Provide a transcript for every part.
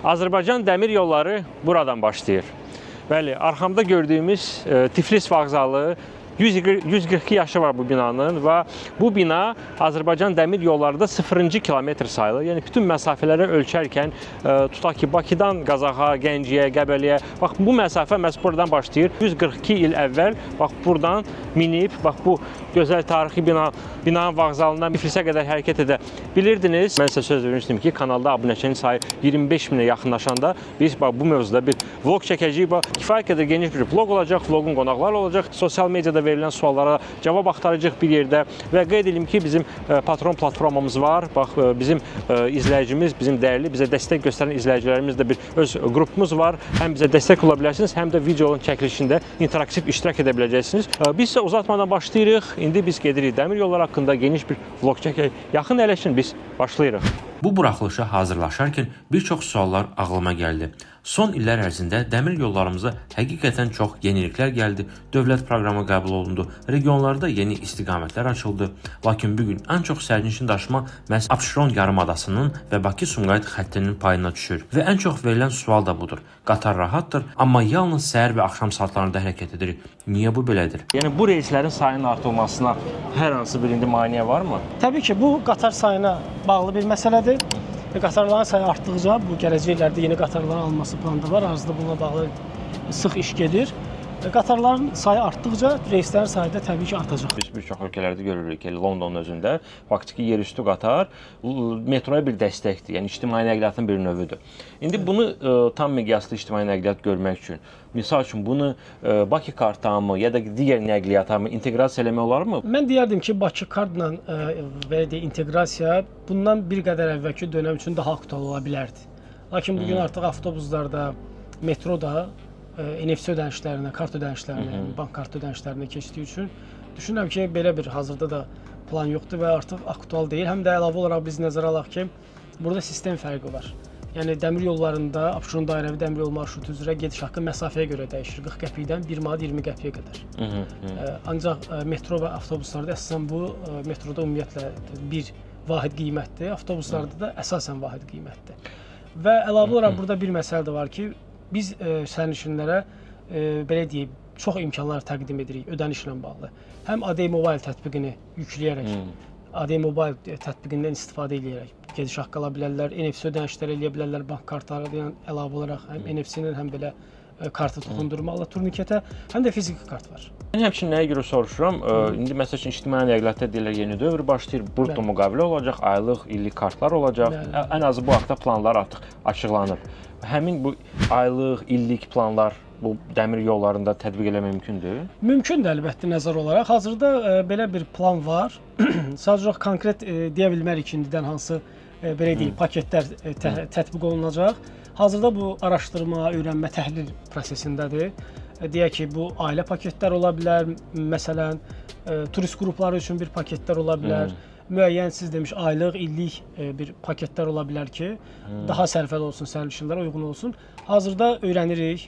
Azərbaycan Dəmir Yolları buradan başlayır. Bəli, arxamda gördüyümüz Tiflis vağzalı 142 yaşı var bu binanın və bu bina Azərbaycan Dəmir Yollarında 0-cı kilometr sayılır. Yəni bütün məsafələri ölçərkən tutaq ki, Bakıdan Qazaxa, Gəncəyə, Qəbələyə, bax bu məsafə məhz buradan başlayır. 142 il əvvəl bax buradan minib, bax bu gözəl tarixi binanın vağzalından Tiflisə qədər hərəkət edə bilirdiniz. Mən sizə söz vermişdim ki, kanalda abunəçinin sayı 25 minə yaxınlaşanda biz bax bu mövzuda bir vlog çəkəcəyik. Bax kifayət qədər geniş bir vlog olacaq, vlogun qonaqları olacaq. Sosial mediada verilən suallara cavab axtaracağıq bir yerdə və qeyd edim ki, bizim patron platformamız var. Bax bizim izləyicimiz, bizim dəyərli, bizə dəstək göstərən izləyicilərimiz də bir öz qrupumuz var. Həm bizə dəstək ola bilərsiniz, həm də videonun çəkilişində interaktiv iştirak edə biləcəksiniz. Biz isə uzatmadan başlayırıq. İndi biz gedirik dəmir yolları haqqında geniş bir vlog çəkək. Yaxın əyləşin, biz başlayırıq. Bu buraxılışa hazırlaşarkən bir çox suallar ağlıma gəldi. Son illər ərzində dəmir yollarımıza həqiqətən çox yeniliklər gəldi. Dövlət proqramı qəbul olundu. Regionlarda yeni istiqamətlər açıldı. Lakin bugün ən çox sərnişin daşıma məhz Abşeron yarımadasının və Bakı-Sumqayıt xəttinin payına düşür. Və ən çox verilən sual da budur. Qatar rahatdır, amma yalnız səhər və axşam saatlarında hərəkət edir. Niyə bu belədir? Yəni bu reyslərin sayının artırılmasına hər hansı bir indi maneə varmı? Təbii ki, bu qatar sayına bağlı bir məsələdir. Qatarların sayı artdıqca bu gələcək illərdə yeni qatarların alınması planında var. Arzda bununla bağlı sıx iş gedir. Qatarların sayı artdıqca reyslərin sayı da təbii ki artacaq. Biz bir çox ölkələrdə görürük ki, Londonun özündə faktiki yerüstü qatar metroya bir dəstəkdir. Yəni ictimai nəqliyyatın bir növüdür. İndi bunu tam miqyaslı ictimai nəqliyyat görmək üçün, misal üçün bunu Bakı kartı ya da digər nəqliyyata inteqrasiya eləmək olarmı? Mən deyərdim ki, Bakı kartla belə deyək inteqrasiya bundan bir qədər əvvəlki dönəm üçün daha aktual ola bilərdi. Lakin bugün artıq avtobuslarda, metroda NFC ödənişlərinə, kart ödənişlərinə, bank kartı ödənişlərinə keçdiyi üçün düşünürəm ki, belə bir hazırda da plan yoxdur və artıq aktual deyil. Həm də əlavə olaraq biz nəzərə alaq ki, burada sistem fərqi var. Yəni dəmir yollarında Abşeron dairəvi dəmir yolu marşrutu üzrə gediş haqqı məsafəyə görə dəyişir. 40 qəpikdən 1 manat 20 qəpiyə qədər. Ancaq metro və avtobuslarda əsasən bu metroda ümumiyyətlə bir vahid qiymətdir, avtobuslarda da əsasən vahid qiymətdir. Və əlavə olaraq burada bir məsələ də var ki, biz sərnişinlərə belə deyək, çox imkanlar təqdim edirik ödənişlə bağlı. Həm AD Mobile tətbiqini yükləyərək, AD Mobile tətbiqindən istifadə edərək gediş haqqı ala bilərlər, NFC ödənişlər eləyə bilərlər, bank kartlarından əlavə olaraq həm NFC ilə həm belə kartı toxundurmaqla turniketə, həm də fiziki kart var. Mən həmçinin nəyə görə soruşuram? İndi məsəl üçün ictimai nəqliyyatda deyirlər yeni dövr başlayır, brutto müqavilə olacaq, aylıq, illik kartlar olacaq. Ən azı bu haqda planlar artıq açıqlanır. Həmin bu aylıq, illik planlar bu dəmir yollarında tətbiq eləmək mümkündür? Mümkündür əlbəttə nəzər olaraq. Hazırda belə bir plan var. Sadəcə konkret deyə bilmərik ki, indidən hansı belə deyək paketlər tətbiq olunacaq. Hazırda bu araşdırma, öyrənmə, təhlil prosesindədir. Deyək ki, bu ailə paketlər ola bilər, məsələn, turist qrupları üçün bir paketlər ola bilər. Müəyyən siz demiş aylıq, illik bir paketlər ola bilər ki, daha sərfəli olsun, sərnişinlərə uyğun olsun. Hazırda öyrənirik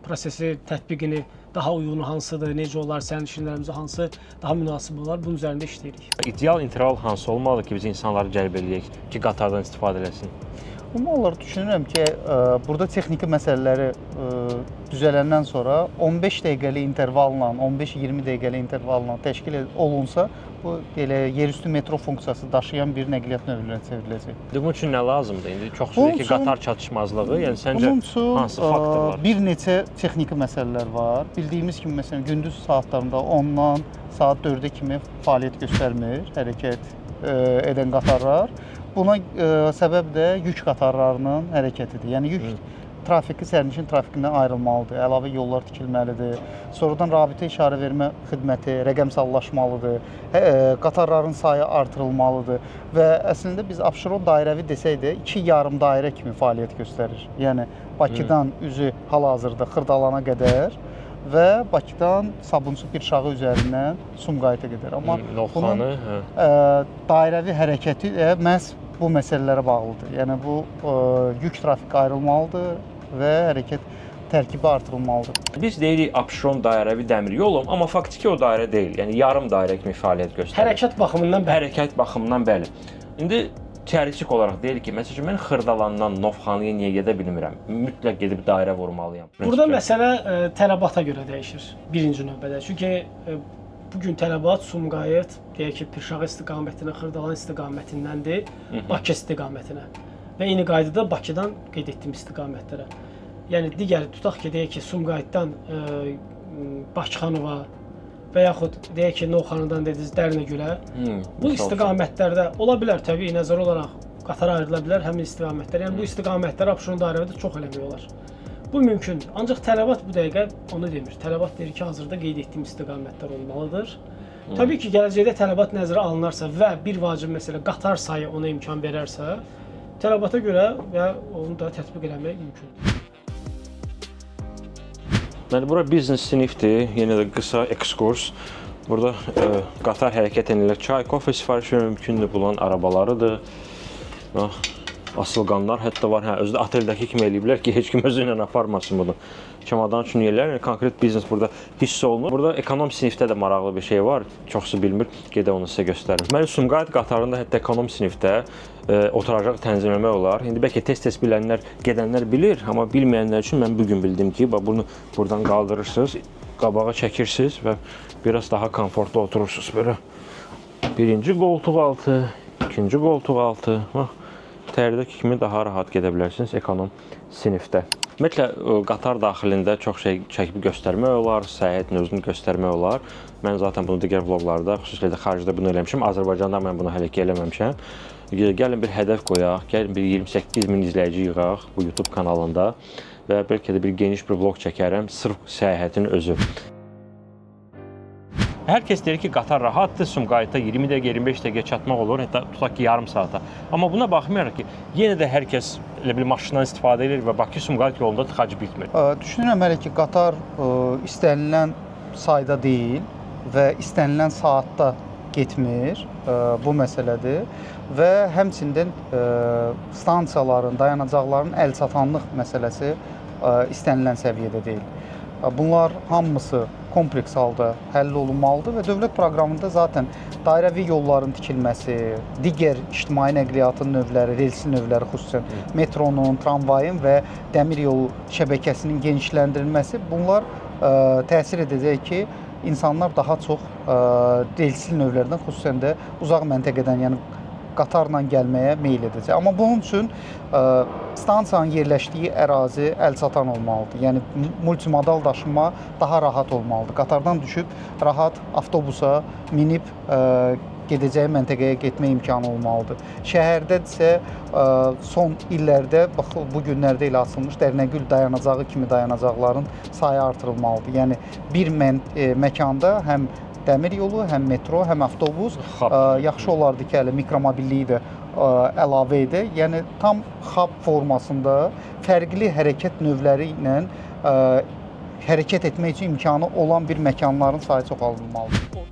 prosesi, tətbiqini, daha uyğun hansıdır, necə olar, sərnişinlərimizə hansı daha münasib olar, bunun üzərində işləyirik. İdeal interval hansı olmalıdır ki, biz insanları cəlb edək ki, qatardan istifadə eləsin? Ümumiyyətlə düşünürəm ki, burada texniki məsələləri düzələndən sonra 15 dəqiqəlik intervalla, 15-20 dəqiqəlik intervalla təşkil olunsa, bu elə yerüstü metro funksiyası daşıyan bir nəqliyyat növünə çevriləcək. Bunun üçün nə lazımdır? İndi çoxsuz ki, qatar çatışmazlığı, yəni səncə hansı faktorlar? Bir neçə texniki məsələlər var. Bildiyimiz kimi, məsələn, gündüz saatlarında 10-dan saat 4-ə kimi fəaliyyət göstərmir hərəkət edən qatarlar. Buna səbəb də yük qatarlarının hərəkətidir. Yəni yük trafiki sərnişin trafikindən ayrılmalıdır, əlavə yollar tikilməlidir. Sonradan rabitə işarə vermə xidməti rəqəmsallaşmalıdır, qatarların sayı artırılmalıdır və əslində biz Abşeron dairəvi desək də 2 yarım dairə kimi fəaliyyət göstərir. Yəni Bakıdan üzü hal-hazırda Xırdalana qədər və Bakıdan Sabunçu Pirşağı üzərindən Sumqayıta qədər. Amma bunun dairəvi hərəkəti məhz bu məsələlərə bağlıdır. Yəni bu yük trafiki ayrılmalıdır və hərəkət tərkibi artırılmalıdır. Biz deyirik Abşeron dairəvi dəmir yolu, amma faktiki o dairə deyil. Yəni yarım dairə kimi fəaliyyət göstərir. Hərəkət baxımından bəli. Hərəkət baxımından bəli. İndi çərçik olaraq deyir ki, məsələn mən Xırdalandan Novxanıya niyə gedə bilmirəm? Mütləq gedib dairə vurmalıyam. Burada məsələ tələbata görə dəyişir birinci növbədə. Çünki bu gün tələbat Sumqayıt, deyək ki, Pirşağı istiqamətinə, Xırdalan istiqamətindəndir, Bakı istiqamətinə. Və eyni qaydada Bakıdan qeyd etdiyim istiqamətlərə. Yəni digər tutaq ki, deyək ki, Sumqayıtdan Bakıxanova və yaxud deyək ki, Novxanıdan dediniz Dərnəgülə. Bu istiqamətlərdə ola bilər təbii nəzər olaraq qatara ayrıla bilər həmin istiqamətlər. Yəni bu istiqamətlər Abşeron dairədə çox eləmək olar. Bu mümkündür. Ancaq tələbat bu dəqiqə onu demir. Tələbat deyir ki, hazırda qeyd etdiyim istiqamətlər olmalıdır. Təbii ki, gələcəkdə tələbat nəzərə alınarsa və bir vacib məsələ qatar sayı ona imkan verərsə, tələbata görə və onu da tətbiq etmək mümkündür. Deməli, bura biznes sinifdir, yenə də qısa ekskurs. Burada qatar hərəkət edirlər, çay, kofe sifariş vermək mümkündür, bulan arabalarıdır. Asılqanlar hətta var, özü də oteldəki kimi eləyiblər ki, heç kim özü ilə aparmasın bunu. Çamadan üçün yerlər, yəni konkret biznes burada hiss olunur. Burada ekonom sinifdə də maraqlı bir şey var, çoxsu bilmir, gedə onu sizə göstərim. Deməli, Sumqayıt qatarında hətta ekonom sinifdə oturacaq tənzimləmək olar. İndi bəlkə tez-tez bilənlər, gedənlər bilir, amma bilməyənlər üçün mən bugün bildim ki, bunu buradan qaldırırsınız, qabağa çəkirsiniz və biraz daha komfortlu oturursunuz belə. Birinci qoltuq altı, ikinci qoltuq altı. Tərdəki kimi daha rahat gedə bilərsiniz ekonom sinifdə. Ümumiyyətlə, qatar daxilində çox şey çəkib göstərmək olar, səyahətin özünü göstərmək olar. Mən zaten bunu digər vloqlarda, xüsusilə xaricdə bunu eləmişəm. Azərbaycanda mən bunu hələ ki eləməmişəm. Gəlin bir hədəf qoyaq, gəlin bir 28 min izləyici yığaq bu YouTube kanalında və bəlkə də bir geniş bir vloq çəkərəm, sırf səyahətin özü. Hər kəs deyir ki, qatar rahatdır, Sumqayıtda 20 dəqiqə, 25 dəqiqə çatmaq olur, hətta tutaq ki, yarım saata. Amma buna baxmayaraq ki, yenə də hər kəs elə bir maşından istifadə edir və Bakı-Sumqayıt yolunda tıxac bitmir. Düşünürəm hələ ki, qatar istənilən sayda deyil və istənilən saatda getmir, bu məsələdir və həmçinin stansiyaların, dayanacaqların əlçatanlıq məsələsi istənilən səviyyədə deyil. Bunlar hamısı kompleks halda həll olunmalıdır və dövlət proqramında zaten dairəvi yolların tikilməsi, digər ictimai nəqliyyatın növləri, relsi növləri, xüsusən metronun, tramvayın və dəmir yolu şəbəkəsinin genişləndirilməsi bunlar təsir edəcək ki, insanlar daha çox relsi növlərdən, xüsusən də uzaq məntəqədən, yəni qatarla gəlməyə meyl edəcək. Amma bunun üçün stansiyanın yerləşdiyi ərazi əlçatan olmalıdır. Yəni multimodal daşınma daha rahat olmalıdır. Qatardan düşüb rahat avtobusa minib gedəcəyi məntəqəyə getmə imkanı olmalıdır. Şəhərdə isə son illərdə, bax bu günlərdə elə açılmış Dərnəgül dayanacağı kimi dayanacaqların sayı artırılmalıdır. Yəni bir məkanda həm dəmir yolu, həm metro, həm avtobus yaxşı olardı ki, hələ mikromobilliyi də əlavə edək. Yəni tam hub formasında fərqli hərəkət növləri ilə hərəkət etmək üçün imkanı olan bir məkanların sayı çoxaldılmalıdır.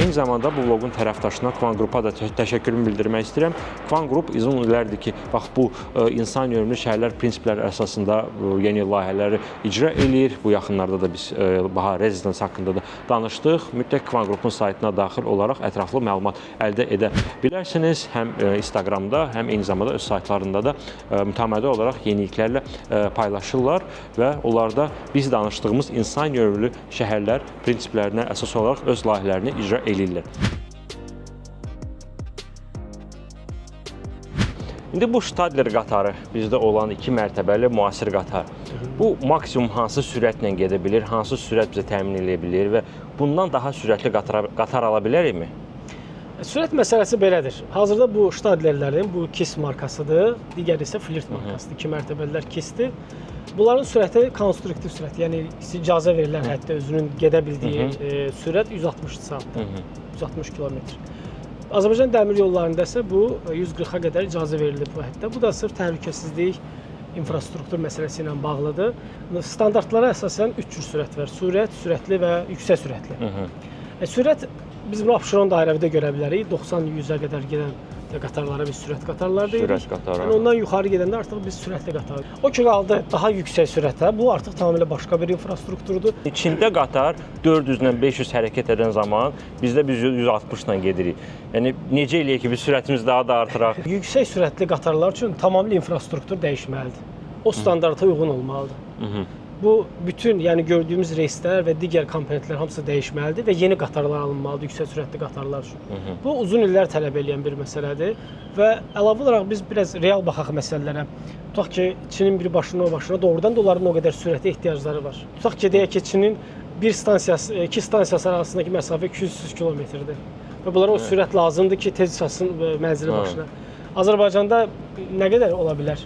Eyni zamanda bu vlogun tərəfdaşına Kvan Qrupa da təşəkkürümü bildirmək istəyirəm. Kvan Qrup uzun illərdir ki, bax bu insan yönümlü şəhərlər prinsipləri əsasında yeni layihələri icra eləyir. Bu yaxınlarda da biz Baha Residence haqqında da danışdıq. Mütləq Kvan Qrupun saytına daxil olaraq ətraflı məlumat əldə edə bilərsiniz. Həm Instagramda, həm eyni zamanda öz saytlarında da mütəmadi olaraq yeniliklərlə paylaşırlar və onlarda biz danışdığımız insan yönümlü şəhərlər prinsiplərinə əsas olaraq öz layihələrini icra eləyirlər. İndi bu Stadler qatarı bizdə olan 2 mərtəbəli müasir qatar. Bu maksimum hansı sürətlə gedə bilir, hansı sürət bizə təmin edə bilir və bundan daha sürətli qatar ala bilərikmi? Sürət məsələsi belədir. Hazırda bu Stadlerlərin bu KIS markasıdır, digəri isə Flirt markasıdır. 2 mərtəbəlilər KIS-dir. Bunların sürəti konstruktiv sürət, yəni icazə verilən həddə özünün gedə bildiyi sürət 160 saatdır, 160 kilometr. Azərbaycan dəmir yollarında isə bu 140-a qədər icazə verilib bu həddə. Bu da sırf təhlükəsizlik, infrastruktur məsələsi ilə bağlıdır. Standartlara əsasən 3 cür sürət var. Sürətli və yüksək sürətli. Sürət biz bunu Abşeron dairəvidə görə bilərik. 90-100-ə qədər gedən qatarlara biz sürət qatarlar deyirik. Sürət qatarı. Yəni ondan yuxarı gedəndə artıq biz sürətli qatar. O ki qaldı daha yüksək sürətə. Bu artıq tamamilə başqa bir infrastrukturdur. Çində qatar 400-lə 500 hərəkət edən zaman bizdə biz 160-la gedirik. Yəni necə eləyək ki, biz sürətimizi daha da artıraq? Yüksək sürətli qatarlar üçün tamamilə infrastruktur dəyişməlidir. O standarta uyğun olmalıdır. Bu bütün, yəni gördüyümüz reyslər və digər komponentlər hamısı dəyişməlidir və yeni qatarlar alınmalıdır yüksək sürətli qatarlar üçün. Bu uzun illər tələb edən bir məsələdir və əlavə olaraq biz biraz real baxaq məsələlərə. Tutaq ki, Çinin bir başına o başına doğrudan da onların o qədər sürətə ehtiyacları var. Tutaq ki, deyək ki, Çinin bir stansiyası, iki stansiyası arasındakı məsafə 200 kilometrdir və bunlara o sürət lazımdır ki, tez çatsın mənzili başına. Azərbaycanda nə qədər ola bilər?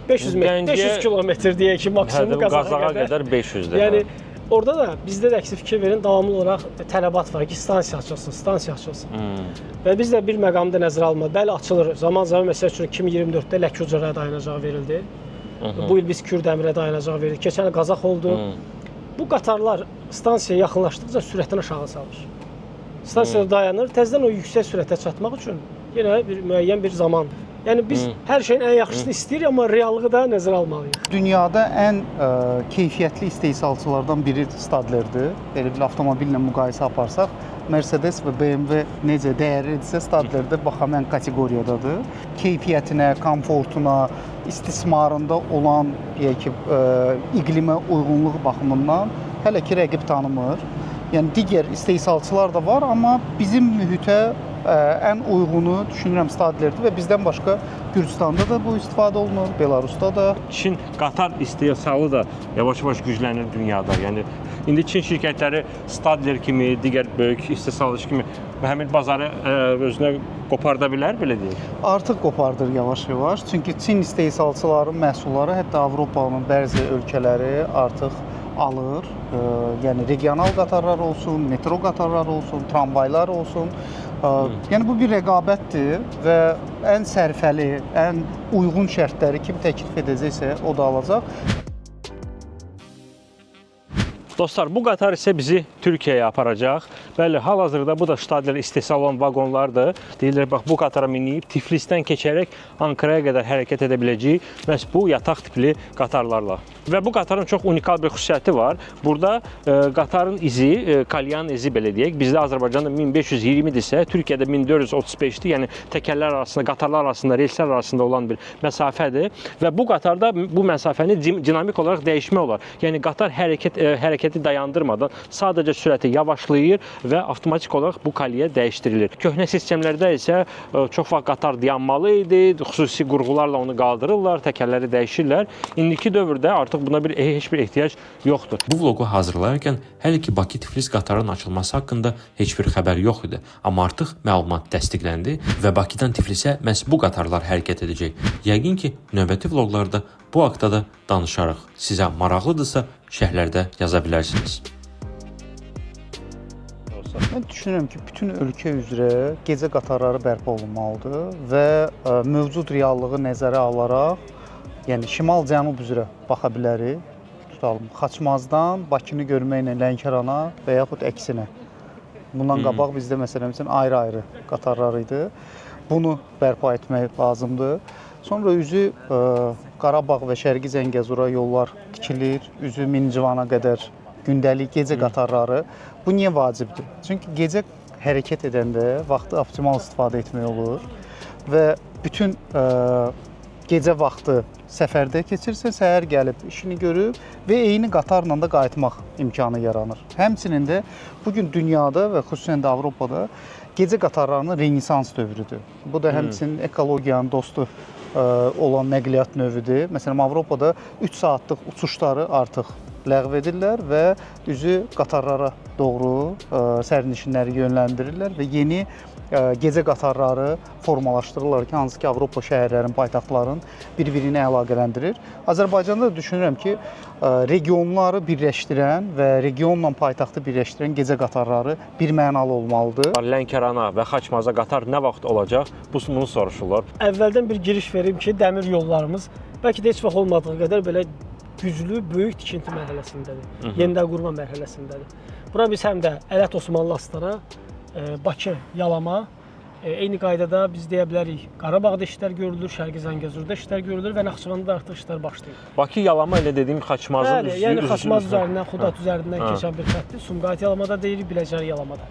500 kilometr deyək ki, maksimum Qazaxa qədər 500-dir. Yəni orada da bizdə də əksi fikir verin, davamlı olaraq tələbat var ki, stansiya açılsın. Və biz də bir məqamda nəzərə almalı. Bəli, açılır. Zaman-zaman məsəl üçün 2024-də Ləkücərə dayanacağı verildi. Bu il biz Kürdəmirə dayanacağı verildi. Keçən il Qazax oldu. Bu qatarlar stansiyaya yaxınlaşdıqca sürətini aşağı salır. Stansiyada dayanır, təzədən o yüksək sürətə çatmaq üçün yenə bir müəyyən bir zaman. Yəni biz hər şeyin ən yaxşısını istəyirik, amma reallığı da nəzərə almalıyıq. Dünyada ən keyfiyyətli istehsalçılardan biri Stadlerdir. Belə bir avtomobillə müqayisə aparsaq, Mercedes və BMW necə dəyərlidirsə, Stadler də baxan kateqoriyadadır. Keyfiyyətinə, komfortuna, istismarında olan, deyək ki, iqlimə uyğunluq baxımından hələ ki rəqib tanımır. Yəni digər istehsalçılar da var, amma bizim mühitə ən uyğunu düşünürəm Stadlerdir və bizdən başqa Gürcüstanda da bu istifadə olunur, Belarusda da. Çin qatar istehsalı da yavaş-yavaş güclənir dünyada. Yəni indi Çin şirkətləri Stadler kimi, digər böyük istehsalçı kimi həmin bazarı özünə qoparda bilər, belə deyək. Artıq qopardır yavaş-yavaş. Çünki Çin istehsalçılarının məhsulları hətta Avropanın bəzi ölkələri artıq alır. Yəni regional qatarlar olsun, metro qatarlar olsun, tramvaylar olsun. Yəni bu bir rəqabətdir və ən sərfəli, ən uyğun şərtləri kim təklif edəcəksə o da alacaq. Dostlar, bu qatar isə bizi Türkiyəyə aparacaq. Bəli, hal-hazırda bu da Stadler istehsal olan vaqonlardır. Deyirlər, bax bu qatara minib Tiflisdən keçərək Ankaraya qədər hərəkət edə biləcəyik məhz bu yataq tipli qatarlarla. Və bu qatarın çox unikal bir xüsusiyyəti var. Burada qatarın izi, kalyan izi belə deyək, bizdə Azərbaycanda 1520-dirsə, Türkiyədə 1435-dir. Yəni təkərlər arasında, qatarlar arasında, relslər arasında olan bir məsafədir və bu qatarda bu məsafəni dinamik olaraq dəyişmək olar. Yəni qatar hərəkəti dayandırmadan sadəcə sürəti yavaşlayır və avtomatik olaraq bu kalyə dəyişdirilir. Köhnə sistemlərdə isə çox vaxt qatar dayanmalı idi, xüsusi qurğularla onu qaldırırlar, təkərləri dəyişirlər. İndiki dövrdə artıq buna heç bir ehtiyac yoxdur. Bu vloqu hazırlayarkən hələ ki Bakı-Tiflis qatarının açılması haqqında heç bir xəbər yox idi. Amma artıq məlumat təsdiqləndi və Bakıdan Tiflisə məhz bu qatarlar hərəkət edəcək. Yəqin ki, növbəti vloqlarda bu haqda da danışarıq. Sizə maraqlıdırsa şərhlərdə yaza bilərsiniz. Mən düşünürəm ki, bütün ölkə üzrə gecə qatarları bərpa olunmalıdır və mövcud reallığı nəzərə alaraq, yəni şimal-cənub üzrə baxa bilərik. Tutalım, Xaçmazdan Bakını görməklə Lənkərana və yaxud əksinə. Bundan qabaq bizdə məsələn ayrı-ayrı qatarlar idi. Bunu bərpa etmək lazımdır. Sonra üzü Qarabağ və Şərqi Zəngəzura yollar tikilir, üzü Mincivana qədər gündəlik gecə qatarları. Bu niyə vacibdir? Çünki gecə hərəkət edəndə vaxtı optimal istifadə etmək olur və bütün gecə vaxtı səfərdə keçirsə, səhər gəlib işini görüb və eyni qatarla da qayıtmaq imkanı yaranır. Həmçinin də bugün dünyada və xüsusən də Avropada gecə qatarlarının renesans dövrüdür. Bu da həmçinin ekologiyanın dostu olan nəqliyyat növüdür. Məsələn, Avropada 3 saatlıq uçuşları artıq ləğv edirlər və üzü qatarlara doğru sərnişinləri yönləndirirlər və yeni gecə qatarları formalaşdırırlar ki, hansı ki Avropa şəhərlərinin, paytaxtların bir-birini əlaqələndirir. Azərbaycanda da düşünürəm ki, regionları birləşdirən və regionla paytaxtı birləşdirən gecə qatarları birmənalı olmalıdır. Lənkərana və Xaçmaza qatar nə vaxt olacaq? Bunu soruşurlar. Əvvəldən bir giriş verim ki, dəmir yollarımız bəlkə də heç vaxt olmadığı qədər belə güclü, böyük tikinti mərhələsindədir, yenidən qurma mərhələsindədir. Bura biz həm də Ələt Osmanlı Astara, Bakı, Yalama Eyni qaydada biz deyə bilərik, Qarabağda işlər görülür, Şərqi Zəngəzurda işlər görülür və Naxçıvanda artıq işlər başlayır. Bakı Yalama elə dediyim Xaçmazın Bəli, yəni Xaçmaz üzərindən, Xudat üzərindən keçən bir xəttdir. Sumqayıt Yalamada deyirik, Biləcəri Yalamada.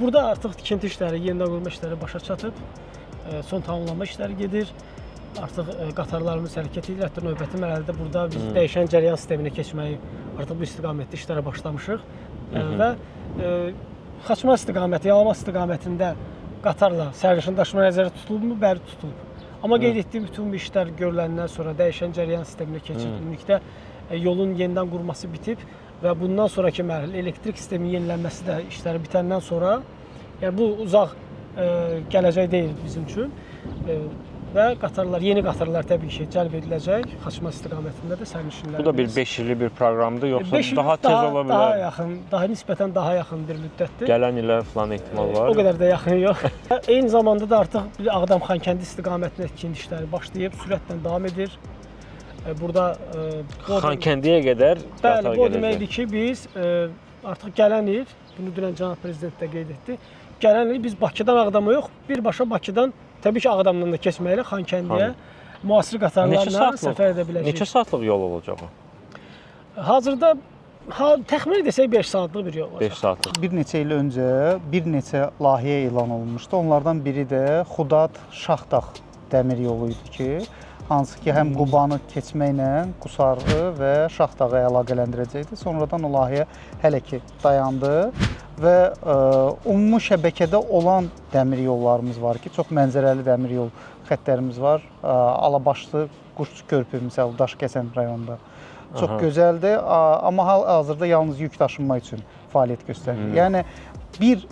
Burada artıq tikinti işləri, yenidən qurma işləri başa çatıb, son tamamlanma işləri gedir. Artıq qatarlarımız hərəkət edir. Hətta növbəti mərhələdə burada biz dəyişən cərəyan sisteminə keçməyi artıq bu istiqamətdə işlərə başlamışıq. Və Xaçmaz istiqaməti, Yalama istiqamətində qatarla sərnişin daşıma nəzərdə tutulubmu? Bəli, tutulub. Amma qeyd etdiyim bütün bu işlər görüləndən sonra dəyişən cərəyan sisteminə keçib. Ümumilikdə yolun yenidən qurması bitib və bundan sonraki mərhələ elektrik sisteminin yenilənməsi də işləri bitəndən sonra, yəni bu uzaq gələcək deyil bizim üçün. Və qatarlar, yeni qatarlar təbii ki, cəlb ediləcək. Xaçmaz istiqamətində də sərnişinlərimiz. Bu da bir 5 illik bir proqramdır, yoxsa 5 il daha tez ola bilər? Daha yaxın, daha nisbətən daha yaxın bir müddətdir. Gələn ilə falan ehtimal var. O qədər də yaxın yox. Eyni zamanda da artıq bir Ağdam-Xankəndi istiqamətində tikinti işləri başlayıb, sürətlə davam edir. Burada Xankəndiyə qədər qatar bəli, bu gedəcək. deməkdir ki, biz artıq gələn il, bunu dünən cənab prezident də qeyd etdi, gələn il biz Bakıdan Ağdama yox, birbaşa Bakıdan təbii ki, Ağdamdan da keçməklə Xankəndiyə müasir qatarlarla səfər edə biləcəyik. Neçə saatlıq yol olacaq o? Hazırda təxmini desək 5 saatlıq bir yol olacaq. 5 saatlıq. Bir neçə il öncə bir neçə layihə elan olunmuşdu. Onlardan biri də Xudat-Şaxdağ dəmir yolu idi ki, hansı ki, həm Qubanı keçməklə Qusarı və Şaxdağı əlaqələndirəcəkdi. Sonradan o layihə hələ ki dayandı və ümumi şəbəkədə olan dəmir yollarımız var ki, çox mənzərəli dəmir yol xəttlərimiz var. Alabaşlı Quşçu körpü məsələn Daşkəsən rayonunda çox gözəldir, amma hal-hazırda yalnız yük daşınma üçün fəaliyyət göstərir. Yəni bir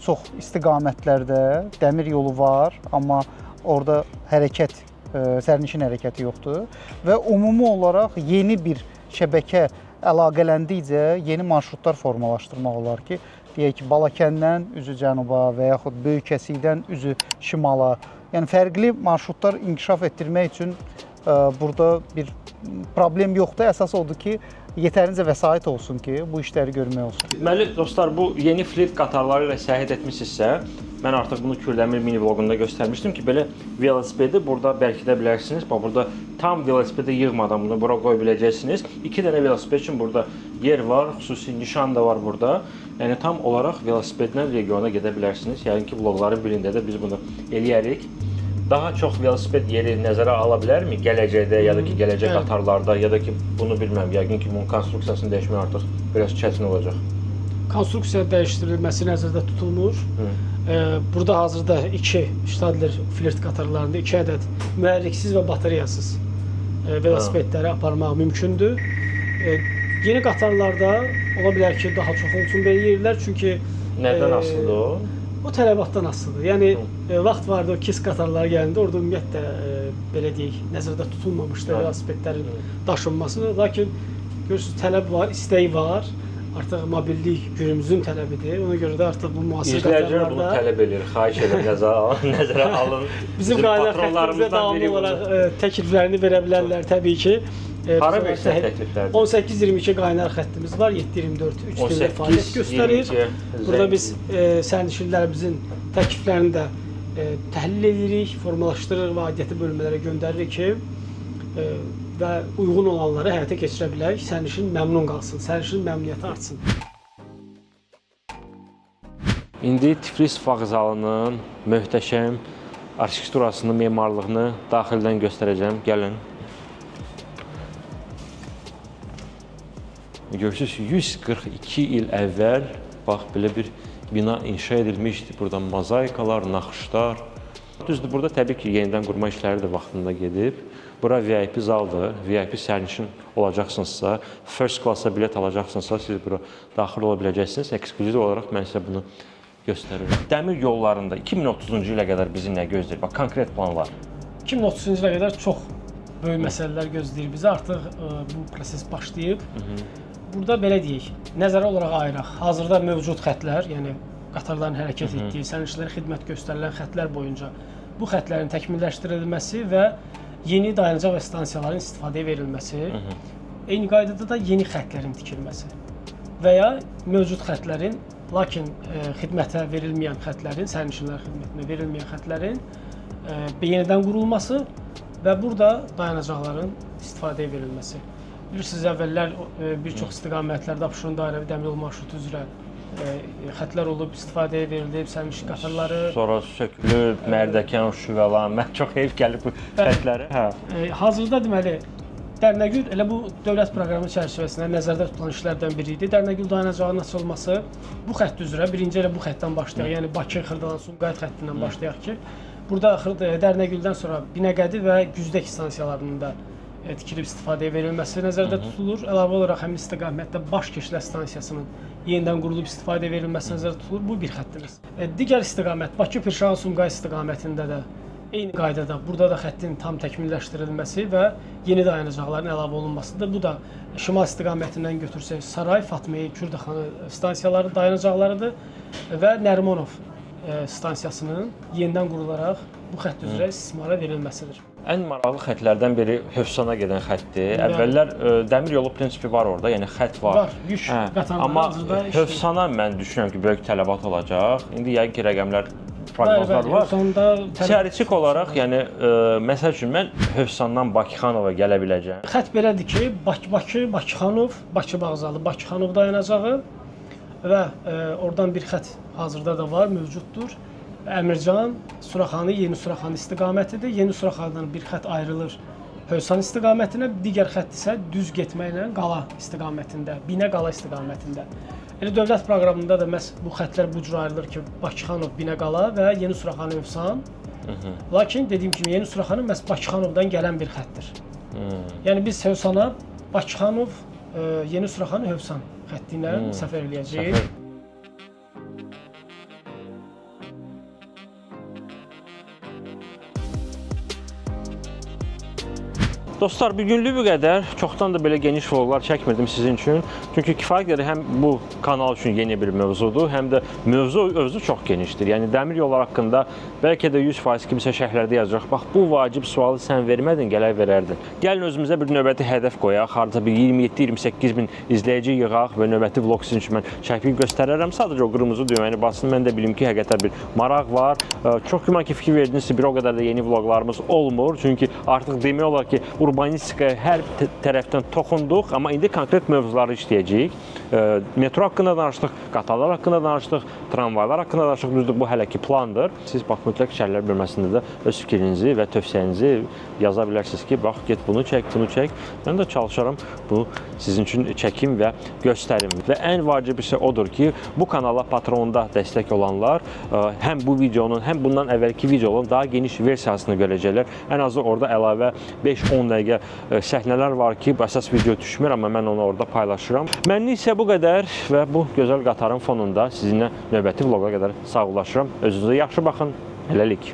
çox istiqamətlərdə dəmir yolu var, amma orada hərəkət sərnişin hərəkəti yoxdur və ümumi olaraq yeni bir şəbəkə əlaqələndikcə yeni marşrutlar formalaşdırmaq olar ki, deyək ki, Balakəndən üzü cənuba və yaxud Böyükəsikdən üzü şimala, yəni fərqli marşrutlar inkişaf etdirmək üçün burada bir problem yoxdur. Əsas odur ki, yetərincə vəsait olsun ki, bu işləri görmək olsun. Deməli, dostlar, bu yeni fleet qatarları ilə səyahət etmişsinizsə, mən artıq bunu Kürdəmir mini vloqunda göstərmişdim ki, belə velosipedi burada bərkidə bilərsiniz. Bax, burada tam velosipedi yığmadan bunu bura qoya biləcəksiniz. 2 dənə velosiped üçün burada yer var, xüsusi nişan da var burada. Yəni tam olaraq velosipedlə regiona gedə bilərsiniz. Yəni ki, vloqların birində də biz bunu eləyərik. Daha çox velosiped yeri nəzərə ala bilərmi gələcəkdə, ya da ki, gələcək qatarlarda, ya da ki, bunu bilməm, yəqin ki, bunun konstruksiyasını dəyişmək artıq biraz çətin olacaq. Konstruksiya dəyişdirilməsi nəzərdə tutulmur. Burada hazırda 2 Stadler flirt qatarlarında 2 ədəd mühərriksiz və batareyasız velosipedləri aparmaq mümkündür. Yeni qatarlarda ola bilər ki, daha çox olsun belə yerlər, çünki Nədən asılıdır o? O tələbatdan asılıdır. Yəni vaxt vardı o KİS qatarları gələndə orada ümumiyyətlə belə deyək, nəzərdə tutulmamışdı velosipedlərin daşınması. Lakin görürsünüz, tələb var, istək var. Artıq mobillik günümüzün tələbidir. Ona görə də artıq bu müasir qatarlarda bunu tələb edir, xahiş edir, nəzərə alın. Bizim qaynar xəttimizə davamlı olaraq təkliflərini verə bilərlər təbii ki. Hara versən təkliflərdir? 18-22 qaynar xəttimiz var, 7-24 3 gündə fəaliyyət göstərir. Burada biz sərnişinlərimizin təkliflərini də təhlil edirik, formalaşdırırıq və aidiyyəti bölmələrə göndəririk ki, və uyğun olanları həyata keçirə bilək, sərnişin məmnun qalsın, sərnişin məmnuniyyəti artsın. İndi Tiflis vağzalının möhtəşəm arxitekturasını, memarlığını daxildən göstərəcəm. Gəlin. Görürsünüz, 142 il əvvəl bax belə bir bina inşa edilmişdi. Burada mozaikalar, naxışlar. Düzdür, burada təbii ki, yenidən qurma işləri də vaxtında gedib. Bura VIP zaldır. VIP sərnişin olacaqsınızsa, first class-a bilet alacaqsınızsa, siz bura daxil ola biləcəksiniz. Eksklüziv olaraq mən sizə bunu göstərirəm. Dəmir yollarında 2030-cu ilə qədər bizi nə gözləyir? Bax, konkret planlar. 2030-cu ilə qədər çox böyük məsələlər gözləyir bizi. Artıq bu proses başlayıb. Burada belə deyək, nəzərə olaraq ayıraq. Hazırda mövcud xəttlər, yəni qatarların hərəkət etdiyi, sərnişinlərə xidmət göstərilən xəttlər boyunca bu xəttlərin təkmilləşdirilməsi və yeni dayanacaq və stansiyaların istifadəyə verilməsi, eyni qaydada da yeni xəttlərin tikilməsi və ya mövcud xəttlərin Lakin xidmətə verilməyən xətlərin, sərnişinlər xidmətinə verilməyən xətlərin yenidən qurulması və burada dayanacaqların istifadəyə verilməsi. Bilirsiniz, əvvəllər bir çox istiqamətlərdə Abşeron dairəvi dəmir yolu marşrutu üzrə xətlər olub, istifadəyə verilib, sərnişin qatarları. Sonra sökülüb, Mərdəkan, Şüvəlan, mən çox heyf gəlib bu xətləri. Hazırda deməli, Dərnəgül elə bu dövlət proqramı çərçivəsində nəzərdə tutulan işlərdən biri idi. Dərnəgül dayanacağının açılması bu xətt üzrə, birinci elə bu xəttdən başlayaq, yəni Bakı, Xırdalan, Sumqayıt xəttindən başlayaq ki, burada Dərnəgüldən sonra Binəqədi və Güzdək stansiyalarının da tikilib istifadəyə verilməsi nəzərdə tutulur. Əlavə olaraq həmin istiqamətdə Baş Keçidlər stansiyasının yenidən qurulub istifadəyə verilməsi nəzərdə tutulur. Bu bir xəttimiz. Digər istiqamət Bakı, Pirşahan, Sumqayıt istiqamətində də eyni qaydada burada da xəttin tam təkmilləşdirilməsi və yeni dayanacaqların əlavə olunmasıdır. Bu da şimal istiqamətindən götürsək Saray, Fatmiyə, Kürdəxanı stansiyaları, dayanacaqlarıdır və Nərimanov stansiyasının yenidən qurularaq bu xətt üzrə istismara verilməsidir. Ən maraqlı xətlərdən biri Hövsana gedən xəttdir. Əvvəllər dəmir yolu prinsipi var orada, yəni xətt var. Var, yük qatarları amma hazırda işləyir. Hövsana mən düşünürəm ki, böyük tələbat olacaq. İndi yəqin ki, rəqəmlər proqnozlar var. Teoretik olaraq, yəni məsəl üçün mən Hövsandan Bakıxanova gələ biləcəm. Xətt belədir ki, Bakı, Bakıxanov, Bakı Bağzalı, Bakıxanov dayanacağı və oradan bir xətt hazırda da var, mövcuddur. Əmircan, Suraxanı, Yeni Suraxanı istiqamətidir. Yeni Suraxanıdan bir xətt ayrılır Hövsan istiqamətinə, digər xətt isə düz getməklə Qala istiqamətində, Binə Qala istiqamətində. Elə dövlət proqramında da məhz bu xəttlər bu cür ayrılır ki, Bakıxanov, Binə Qala və Yeni Suraxanı Hövsan. Lakin dediyim kimi Yeni Suraxanı məhz Bakıxanovdan gələn bir xəttdir. Yəni biz Hövsana Bakıxanov, Yeni Suraxanı Hövsan xətti ilə səfər eləyəcəyik. Dostlar, bir günlük bu qədər. Çoxdan da belə geniş vloqlar çəkmirdim sizin üçün. Çünki kifayət qədər həm bu kanal üçün yeni bir mövzudur, həm də mövzu çox genişdir. Yəni dəmir yollar haqqında bəlkə də 100% kimsə şərhlərdə yazacaq. Bax, bu vacib sualı sən vermədin, gələr verərdin. Gəlin özümüzə bir növbəti hədəf qoyaq. Harca bir 27-28 min izləyici yığaq və növbəti vloq sizin üçün mən çəkib göstərərəm. Sadəcə o qırmızı düyməni basın. Mən də bilim ki, həqiqətən bir maraq var. Çox güman ki, fikir verdinizsə, bir o qədər də yeni vloqlarımız olmur. Çünki artıq demək olar ki, urbanistikaya hər tərəfdən toxunduq, amma indi konkret mövzuları işləyəcəyik. Metro haqqında danışdıq, qatarlar haqqında danışdıq, tramvaylar haqqında danışdıq. Düzdür, bu hələ ki plandır. Siz bax, mütləq şərhlər bölməsində də öz fikrinizi və tövsiyənizi yaza bilərsiniz ki, bax, get bunu çək, bunu çək. Mən də çalışaram bunu sizin üçün çəkim və göstərim. Və ən vacibisi odur ki, bu kanala Patreonda dəstək olanlar həm bu videonun, həm bundan əvvəlki videonun daha geniş versiyasını görəcəklər. Ən azı orada əlavə 5-10 dəqiqə səhnələr var ki, əsas video düşmür, amma mən onu orada paylaşıram. Mənlik isə bu qədər və bu gözəl qatarın fonunda sizinlə növbəti vloqa qədər sağollaşıram. Özünüzə yaxşı baxın. Hələlik.